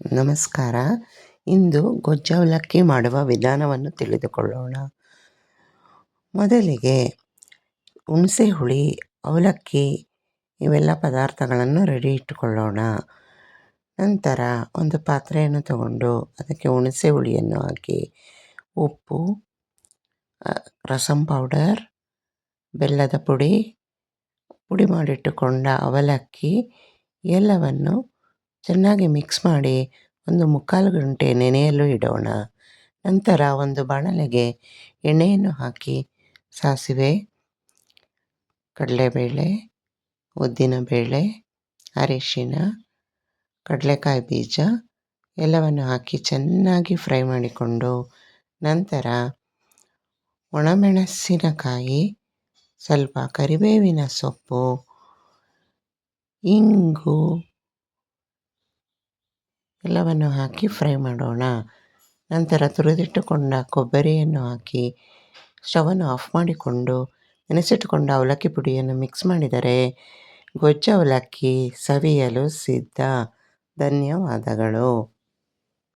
ನಮಸ್ಕಾರ. ಇಂದು ಗೊಜ್ಜು ಅವಲಕ್ಕಿ ಮಾಡುವ ವಿಧಾನವನ್ನು ತಿಳಿದುಕೊಳ್ಳೋಣ. ಮೊದಲಿಗೆ ಹುಣಸೆ ಹುಳಿ, ಅವಲಕ್ಕಿ ಇವೆಲ್ಲ ಪದಾರ್ಥಗಳನ್ನು ರೆಡಿ ಇಟ್ಟುಕೊಳ್ಳೋಣ. ನಂತರ ಒಂದು ಪಾತ್ರೆಯನ್ನು ತಗೊಂಡು ಅದಕ್ಕೆ ಹುಣಸೆ ಹುಳಿಯನ್ನು ಹಾಕಿ, ಉಪ್ಪು, ರಸಂ ಪೌಡರ್, ಬೆಲ್ಲದ ಪುಡಿ ಮಾಡಿಟ್ಟುಕೊಂಡ ಅವಲಕ್ಕಿ ಎಲ್ಲವನ್ನು ಚೆನ್ನಾಗಿ ಮಿಕ್ಸ್ ಮಾಡಿ ಒಂದು 3/4 ಗಂಟೆ ನೆನೆಯಲು ಇಡೋಣ. ನಂತರ ಒಂದು ಬಾಣಲೆಗೆ ಎಣ್ಣೆಯನ್ನು ಹಾಕಿ ಸಾಸಿವೆ, ಕಡಲೆಬೇಳೆ, ಉದ್ದಿನಬೇಳೆ, ಅರಿಶಿನ, ಕಡಲೆಕಾಯಿ ಬೀಜ ಎಲ್ಲವನ್ನು ಹಾಕಿ ಚೆನ್ನಾಗಿ ಫ್ರೈ ಮಾಡಿಕೊಂಡು, ನಂತರ ಒಣಮೆಣಸಿನಕಾಯಿ, ಸ್ವಲ್ಪ ಕರಿಬೇವಿನ ಸೊಪ್ಪು, ಇಂಗು ಎಲ್ಲವನ್ನು ಹಾಕಿ ಫ್ರೈ ಮಾಡೋಣ. ನಂತರ ತುರಿದಿಟ್ಟುಕೊಂಡ ಕೊಬ್ಬರಿಯನ್ನು ಹಾಕಿ ಸ್ಟವನ್ನು ಆಫ್ ಮಾಡಿಕೊಂಡು ನೆನೆಸಿಟ್ಟುಕೊಂಡ ಅವಲಕ್ಕಿ ಪುಡಿಯನ್ನು ಮಿಕ್ಸ್ ಮಾಡಿದರೆ ಗೊಜ್ಜು ಅವಲಕ್ಕಿ ಸವಿಯಲು ಸಿದ್ಧ. ಧನ್ಯವಾದಗಳು.